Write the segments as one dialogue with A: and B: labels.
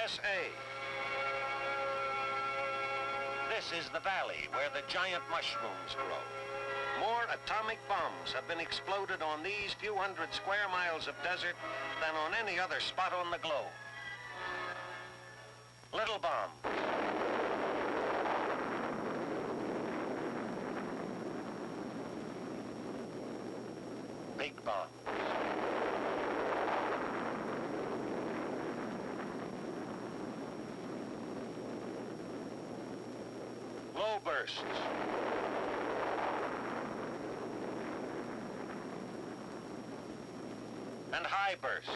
A: USA. This is the valley where the giant mushrooms grow. More atomic bombs have been exploded on these few hundred square miles of desert than on any other spot on the globe. Little bomb. Big bomb. Low bursts. And high bursts.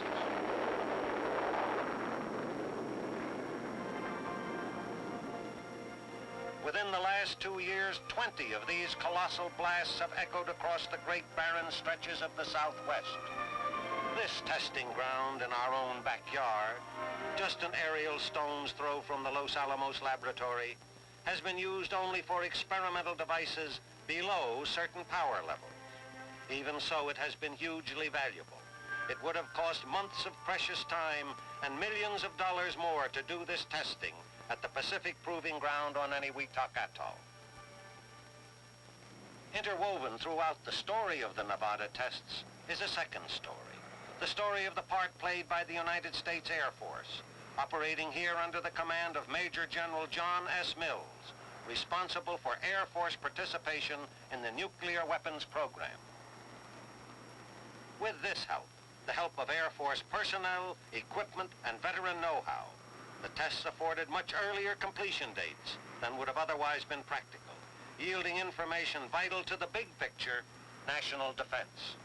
A: Within the last 2 years, 20 of these colossal blasts have echoed across the great barren stretches of the Southwest. This testing ground in our own backyard, just an aerial stone's throw from the Los Alamos laboratory, has been used only for experimental devices below certain power levels. Even so, it has been hugely valuable. It would have cost months of precious time and millions of dollars more to do this testing at the Pacific Proving Ground on Eniwetok Atoll. Interwoven throughout the story of the Nevada tests is a second story, the story of the part played by the United States Air Force, operating here under the command of Major General John S. Mills, responsible for Air Force participation in the nuclear weapons program. With this help, the help of Air Force personnel, equipment, and veteran know-how, the tests afforded much earlier completion dates than would have otherwise been practical, yielding information vital to the big picture, national defense.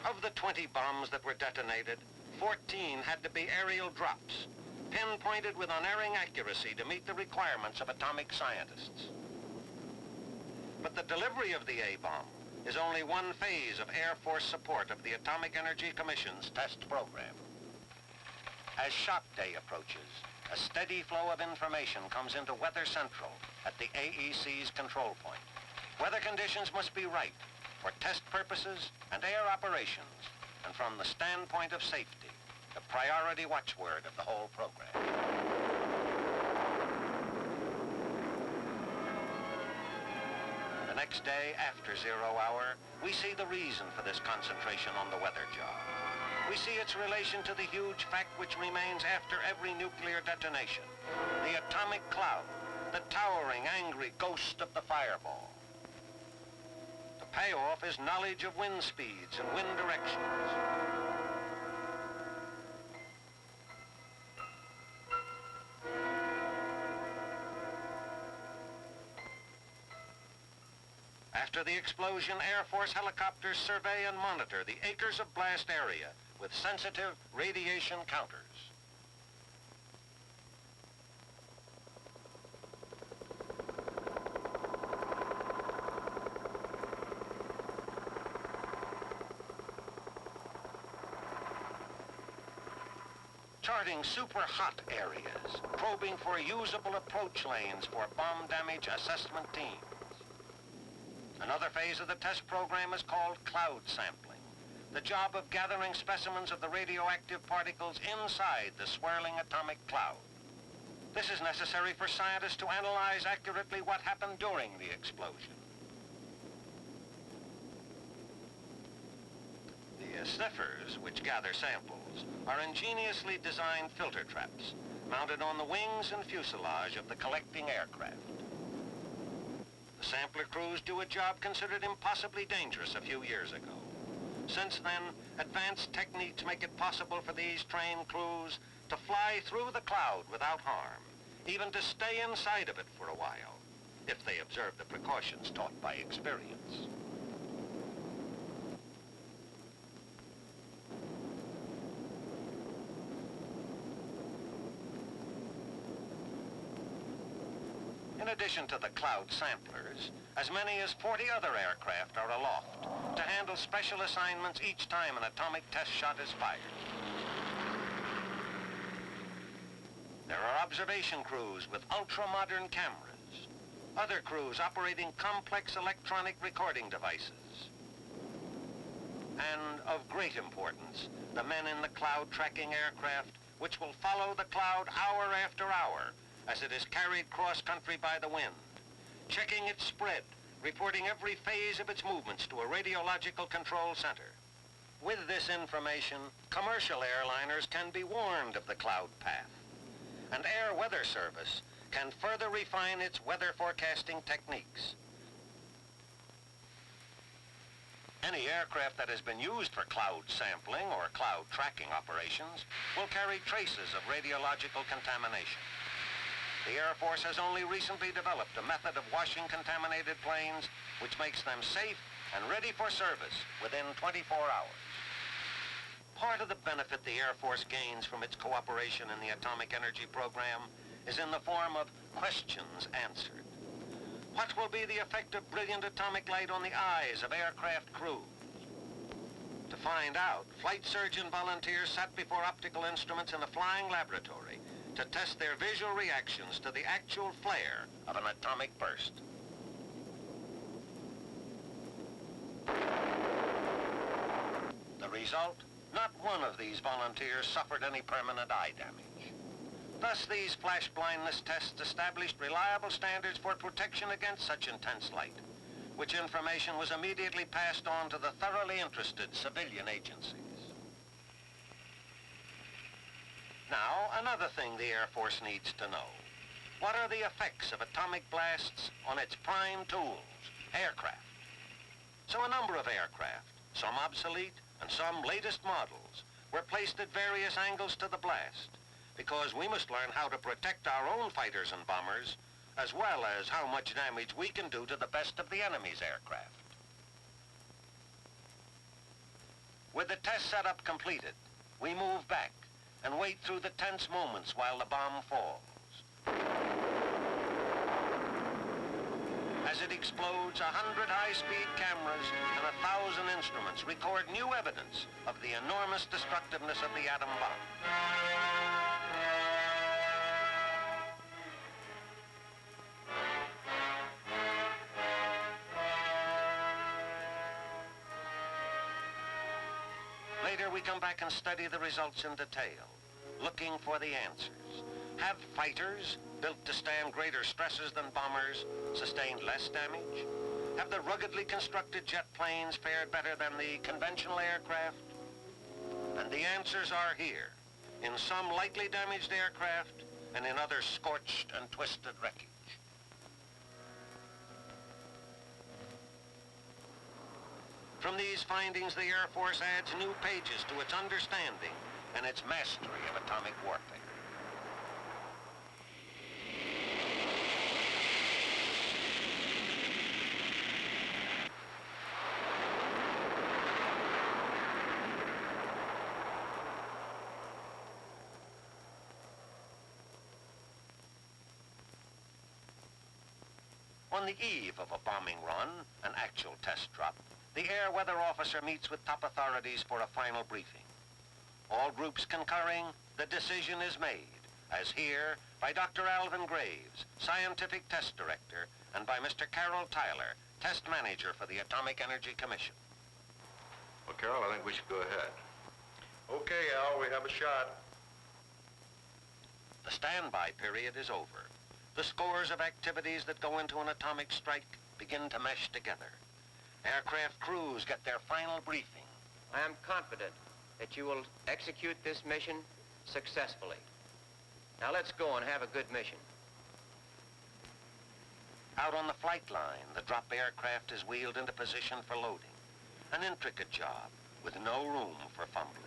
A: Of the 20 bombs that were detonated, 14 had to be aerial drops, pinpointed with unerring accuracy to meet the requirements of atomic scientists. But the delivery of the A-bomb is only one phase of Air Force support of the Atomic Energy Commission's test program. As Shock Day approaches, a steady flow of information comes into Weather Central at the AEC's control point. Weather conditions must be right for test purposes and air operations, and from the standpoint of safety, the priority watchword of the whole program. The next day, after 0 hour, we see the reason for this concentration on the weather job. We see its relation to the huge fact which remains after every nuclear detonation, the atomic cloud, the towering, angry ghost of the fireball. The payoff is knowledge of wind speeds and wind directions. After the explosion, Air Force helicopters survey and monitor the acres of blast area with sensitive radiation counters. Charting super hot areas, probing for usable approach lanes for bomb damage assessment teams. Another phase of the test program is called cloud sampling, the job of gathering specimens of the radioactive particles inside the swirling atomic cloud. This is necessary for scientists to analyze accurately what happened during the explosion. The sniffers, which gather samples, are ingeniously designed filter traps mounted on the wings and fuselage of the collecting aircraft. The sampler crews do a job considered impossibly dangerous a few years ago. Since then, advanced techniques make it possible for these trained crews to fly through the cloud without harm, even to stay inside of it for a while, if they observe the precautions taught by experience. In addition to the cloud samplers, as many as 40 other aircraft are aloft to handle special assignments each time an atomic test shot is fired. There are observation crews with ultra-modern cameras, other crews operating complex electronic recording devices. And of great importance, the men in the cloud tracking aircraft which will follow the cloud hour after hour as it is carried cross-country by the wind, checking its spread, reporting every phase of its movements to a radiological control center. With this information, commercial airliners can be warned of the cloud path, and Air Weather Service can further refine its weather forecasting techniques. Any aircraft that has been used for cloud sampling or cloud tracking operations will carry traces of radiological contamination. The Air Force has only recently developed a method of washing contaminated planes which makes them safe and ready for service within 24 hours. Part of the benefit the Air Force gains from its cooperation in the atomic energy program is in the form of questions answered. What will be the effect of brilliant atomic light on the eyes of aircraft crews? To find out, flight surgeon volunteers sat before optical instruments in a flying laboratory to test their visual reactions to the actual flare of an atomic burst. The result? Not one of these volunteers suffered any permanent eye damage. Thus, these flash blindness tests established reliable standards for protection against such intense light, which information was immediately passed on to the thoroughly interested civilian agencies. Now, another thing the Air Force needs to know. What are the effects of atomic blasts on its prime tools, aircraft? So a number of aircraft, some obsolete and some latest models, were placed at various angles to the blast, because we must learn how to protect our own fighters and bombers, as well as how much damage we can do to the best of the enemy's aircraft. With the test setup completed, we move back and wait through the tense moments while the bomb falls. As it explodes, 100 high-speed cameras and 1,000 instruments record new evidence of the enormous destructiveness of the atom bomb. Later, we come back and study the results in detail, looking for the answers. Have fighters, built to stand greater stresses than bombers, sustained less damage? Have the ruggedly constructed jet planes fared better than the conventional aircraft? And the answers are here, in some lightly damaged aircraft and in others scorched and twisted wreckage. From these findings, the Air Force adds new pages to its understanding and its mastery of atomic warfare. On the eve of a bombing run, an actual test drop, the air weather officer meets with top authorities for a final briefing. All groups concurring, the decision is made, as here by Dr. Alvin Graves, Scientific Test Director, and by Mr. Carroll Tyler, Test Manager for the Atomic Energy Commission.
B: Well, Carroll, I think we should go ahead.
C: Okay, Al, we have a shot.
A: The standby period is over. The scores of activities that go into an atomic strike begin to mesh together. Aircraft crews get their final briefing.
D: I am confident that you will execute this mission successfully. Now let's go and have a good mission.
A: Out on the flight line, the drop aircraft is wheeled into position for loading. An intricate job with no room for fumbling.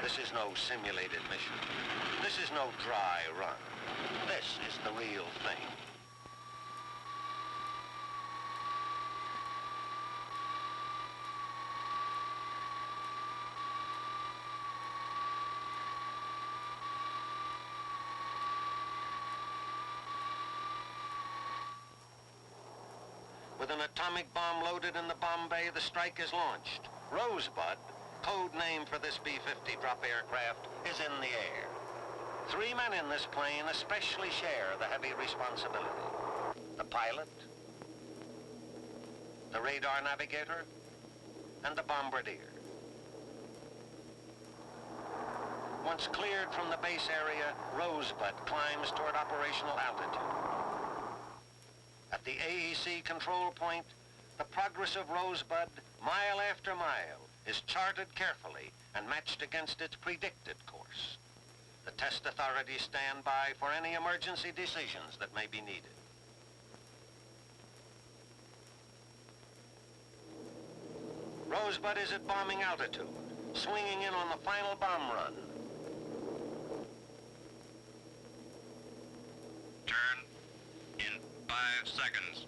A: This is no simulated mission. This is no dry run. This is the real thing. With an atomic bomb loaded in the bomb bay, the strike is launched. Rosebud, code name for this B-50 drop aircraft, is in the air. 3 men in this plane especially share the heavy responsibility. The pilot, the radar navigator, and the bombardier. Once cleared from the base area, Rosebud climbs toward operational altitude. At the AEC control point, the progress of Rosebud, mile after mile, is charted carefully and matched against its predicted course. The test authorities stand by for any emergency decisions that may be needed. Rosebud is at bombing altitude, swinging in on the final bomb run.
E: Turn in 5 seconds.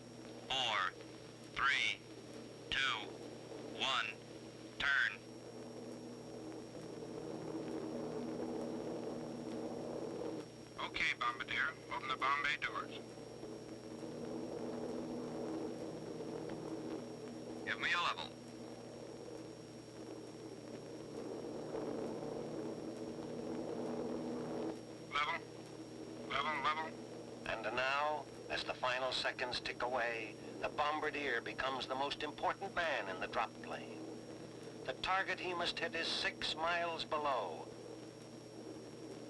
E: 4, 3, 2, 1. Turn. Okay, Bombardier. Open the bomb bay doors. Give me a level. Level.
A: And now, as the final seconds tick away, the bombardier becomes the most important man in the drop plane. The target he must hit is 6 miles below.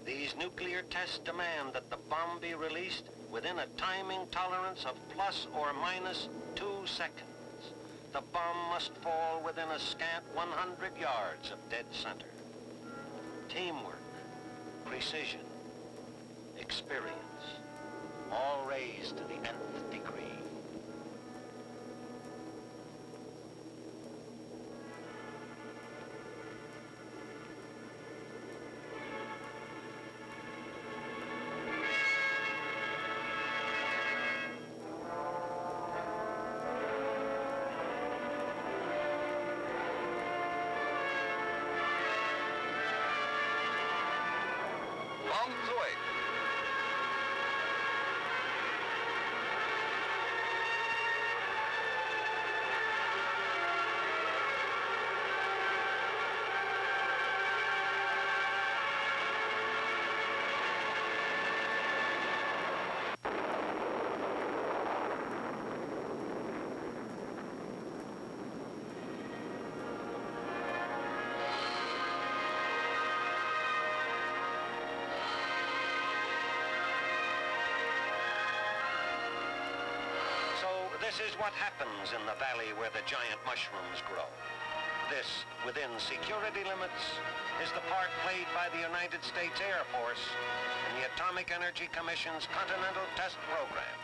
A: These nuclear tests demand that the bomb be released within a timing tolerance of plus or minus 2 seconds. The bomb must fall within a scant 100 yards of dead center. Teamwork, precision, experience, all raised to the nth degree.
E: Bombs away.
A: This is what happens in the valley where the giant mushrooms grow. This, within security limits, is the part played by the United States Air Force in the Atomic Energy Commission's Continental Test Program.